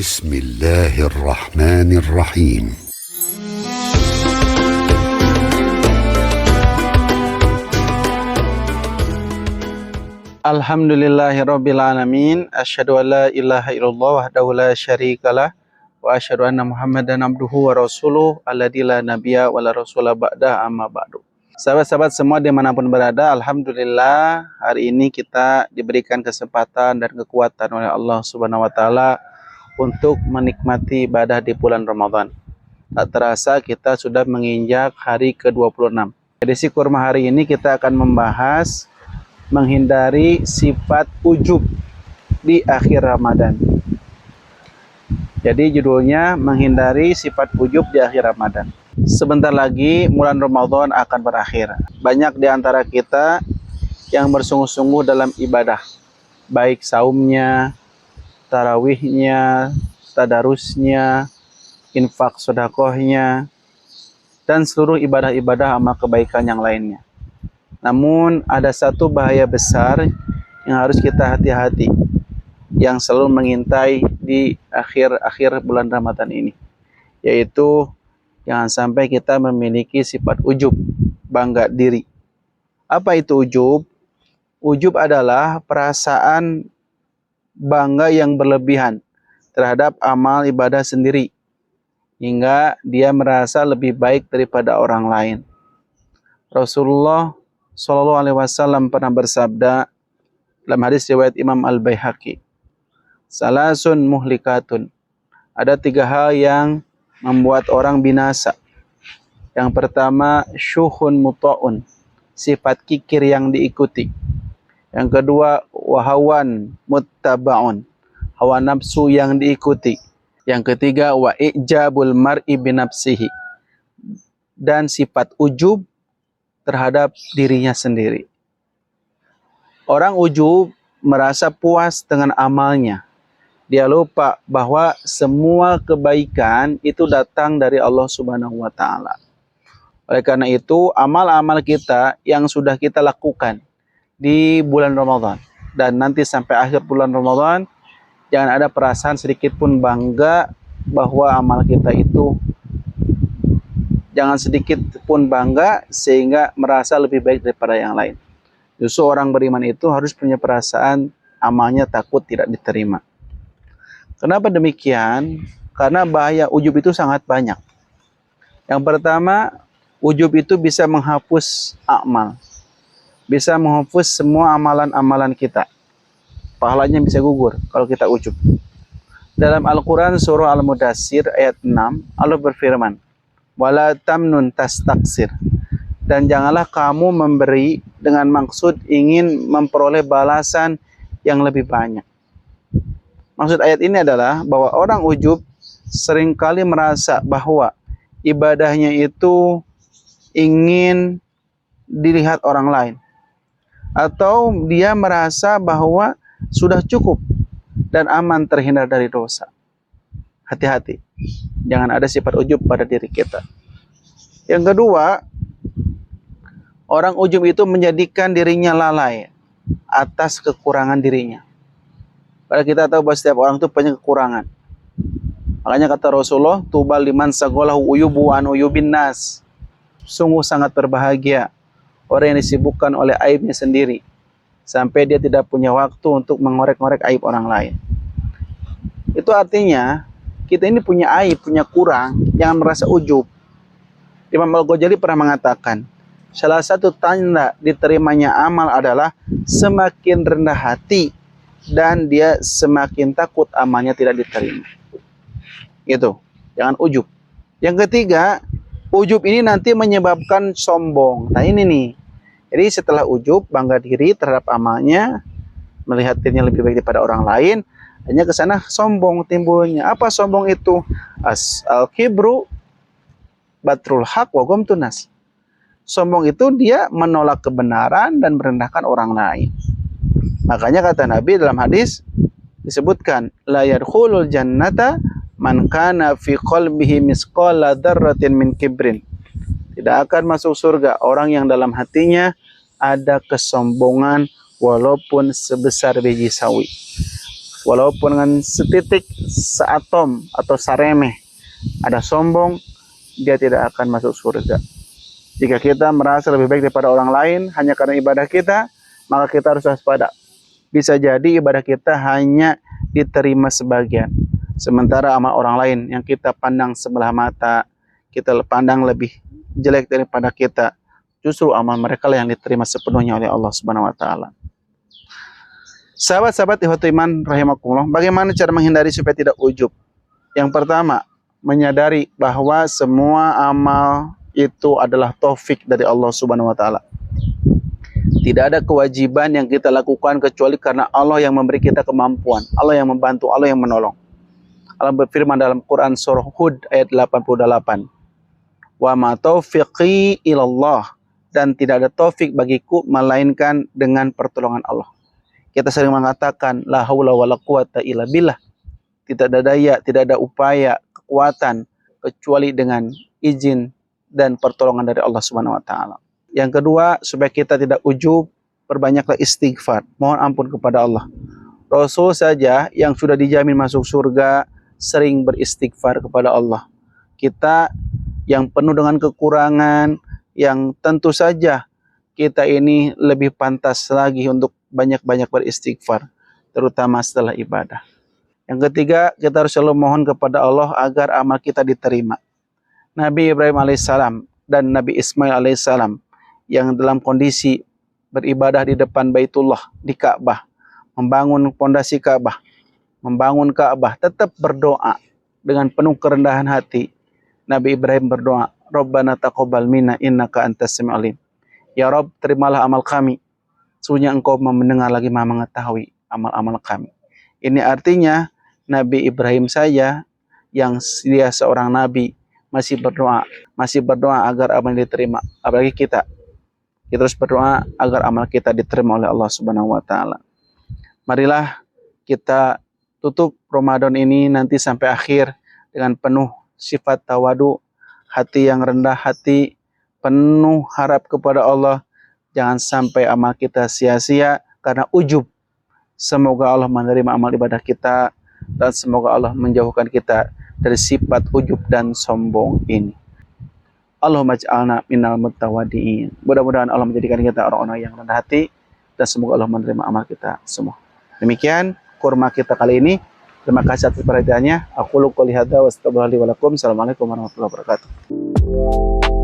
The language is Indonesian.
بسم الله الرحمن الرحيم. Alhamdulillahirabbil alamin, asyhadu an la ilaha illallah wahdahu la syarikalah wa asyhadu anna Muhammadan abduhu wa rasuluh alladzi la nabiyya wa la rasula ba'da, amma ba'du. Sahabat-sahabat semua dimanapun berada, alhamdulillah hari ini kita diberikan kesempatan dan kekuatan oleh Allah Subhanahu wa taala untuk menikmati ibadah di bulan Ramadan. Tak terasa kita sudah menginjak hari ke-26. Edisi Kurma hari ini kita akan membahas menghindari sifat ujub di akhir Ramadan. Jadi judulnya menghindari sifat ujub di akhir Ramadan. Sebentar lagi bulan Ramadan akan berakhir. Banyak di antara kita yang bersungguh-sungguh dalam ibadah, baik saumnya, tarawihnya, tadarusnya, infak sedekahnya, dan seluruh ibadah-ibadah amal kebaikan yang lainnya. Namun ada satu bahaya besar yang harus kita hati-hati, yang selalu mengintai di akhir-akhir bulan Ramadan ini, yaitu jangan sampai kita memiliki sifat ujub, bangga diri. Apa itu ujub? Ujub adalah perasaan bangga yang berlebihan terhadap amal ibadah sendiri, hingga dia merasa lebih baik daripada orang lain. Rasulullah Shallallahu Alaihi Wasallam pernah bersabda dalam hadis riwayat Imam Al-Baihaqi, salasun muhlikatun, ada 3 hal yang membuat orang binasa. Yang pertama, syuhun muta'un, sifat kikir yang diikuti. Yang kedua, wahawan muttaba'un, hawa nafsu yang diikuti. Yang ketiga, wa ijabul mar'i binafsihi, dan sifat ujub terhadap dirinya sendiri. Orang ujub merasa puas dengan amalnya. Dia lupa bahwa semua kebaikan itu datang dari Allah Subhanahu wa taala. Oleh karena itu, amal-amal kita yang sudah kita lakukan di bulan Ramadan dan nanti sampai akhir bulan Ramadan, jangan ada perasaan sedikit pun bangga bahwa amal kita itu, jangan sedikit pun bangga sehingga merasa lebih baik daripada yang lain. Justru orang beriman itu harus punya perasaan amalnya takut tidak diterima. Kenapa demikian? Karena bahaya ujub itu sangat banyak. Yang pertama, ujub itu bisa menghapus amal. Bisa menghapus semua amalan-amalan kita. Pahalanya bisa gugur kalau kita ujub. Dalam Al-Quran surah Al-Mudassir ayat 6, Allah berfirman, wala tamnun tastaksir, dan janganlah kamu memberi dengan maksud ingin memperoleh balasan yang lebih banyak. Maksud ayat ini adalah bahwa orang ujub seringkali merasa bahwa ibadahnya itu ingin dilihat orang lain, atau dia merasa bahwa sudah cukup dan aman terhindar dari dosa. Hati-hati, jangan ada sifat ujub pada diri kita. Yang kedua, orang ujub itu menjadikan dirinya lalai atas kekurangan dirinya. Padahal kita tahu bahwa setiap orang itu punya kekurangan. Makanya kata Rasulullah, tubal liman sagolahu uyubu an uyubin nas. Sungguh sangat berbahagia orang yang disibukkan oleh aibnya sendiri, sampai dia tidak punya waktu untuk mengorek-ngorek aib orang lain. Itu artinya kita ini punya aib, punya kurang, jangan merasa ujub. Imam Al-Ghazali pernah mengatakan, salah satu tanda diterimanya amal adalah semakin rendah hati dan dia semakin takut amalnya tidak diterima. Gitu, jangan ujub. Yang ketiga, ujub ini nanti menyebabkan sombong. Nah ini nih, jadi setelah ujub, bangga diri terhadap amalnya, melihat dirinya lebih baik daripada orang lain, hanya ke sana sombong timbulnya. Apa sombong itu? Al-kibru batrul haq wa ghamtun nas. Sombong itu dia menolak kebenaran dan merendahkan orang lain. Makanya kata Nabi dalam hadis disebutkan, la yadkhulul jannata man kana fi qalbihi misqala dzarratin min kibrin. Tidak akan masuk surga orang yang dalam hatinya ada kesombongan walaupun sebesar biji sawi. walaupun dengan setitik, seatom atau saremeh ada sombong, dia tidak akan masuk surga. Jika kita merasa lebih baik daripada orang lain hanya karena ibadah kita, maka kita harus waspada. Bisa jadi ibadah kita hanya diterima sebagian, sementara amal orang lain yang kita pandang sebelah mata, kita pandang lebih jelek daripada kita, justru amal mereka lah yang diterima sepenuhnya oleh Allah Subhanahu wa taala. Sahabat-sahabat ikhwatul iman rahimakumullah, bagaimana cara menghindari supaya tidak ujub? Yang pertama, menyadari bahwa semua amal itu adalah taufik dari Allah Subhanahu wa taala. Tidak ada kewajiban yang kita lakukan kecuali karena Allah yang memberi kita kemampuan, Allah yang membantu, Allah yang menolong. Allah berfirman dalam Quran surah Hud ayat 88. Wa ma taufiqi ilallah, dan tidak ada taufik bagiku melainkan dengan pertolongan Allah. Kita sering mengatakan la haula wala quwata illa billah. Tidak ada daya, tidak ada upaya, kekuatan kecuali dengan izin dan pertolongan dari Allah Subhanahu wa taala. Yang kedua, supaya kita tidak ujub, perbanyaklah istighfar, mohon ampun kepada Allah. Rasul saja yang sudah dijamin masuk surga sering beristighfar kepada Allah. Kita yang penuh dengan kekurangan, yang tentu saja kita ini lebih pantas lagi untuk banyak-banyak beristighfar, terutama setelah ibadah. Yang ketiga, kita harus selalu mohon kepada Allah agar amal kita diterima. Nabi Ibrahim alaihissalam dan Nabi Ismail alaihissalam yang dalam kondisi beribadah di depan Baitullah, di Ka'bah, membangun pondasi Ka'bah, membangun Ka'bah, tetap berdoa dengan penuh kerendahan hati. Nabi Ibrahim berdoa, Rabbana taqabbal minna innaka antas samiul alim. Ya Rabb, terimalah amal kami. Sesungguhnya Engkau mendengar lagi Maha mengetahui amal-amal kami. Ini artinya Nabi Ibrahim saja yang dia seorang nabi masih berdoa agar amal diterima. Apalagi kita terus berdoa agar amal kita diterima oleh Allah Subhanahu wa taala. Marilah kita tutup Ramadan ini nanti sampai akhir dengan penuh sifat tawadu, hati yang rendah hati, penuh harap kepada Allah. Jangan sampai amal kita sia-sia karena ujub. Semoga Allah menerima amal ibadah kita dan semoga Allah menjauhkan kita dari sifat ujub dan sombong ini. Allahumma ij'alna minal muttawadiin. Mudah-mudahan Allah menjadikan kita orang-orang yang rendah hati dan semoga Allah menerima amal kita semua. Demikian kurma kita kali ini. Terima kasih atas perhatiannya. Aku qouli hadza wa astaghfirullahi wa lakum. Assalamualaikum warahmatullahi wabarakatuh.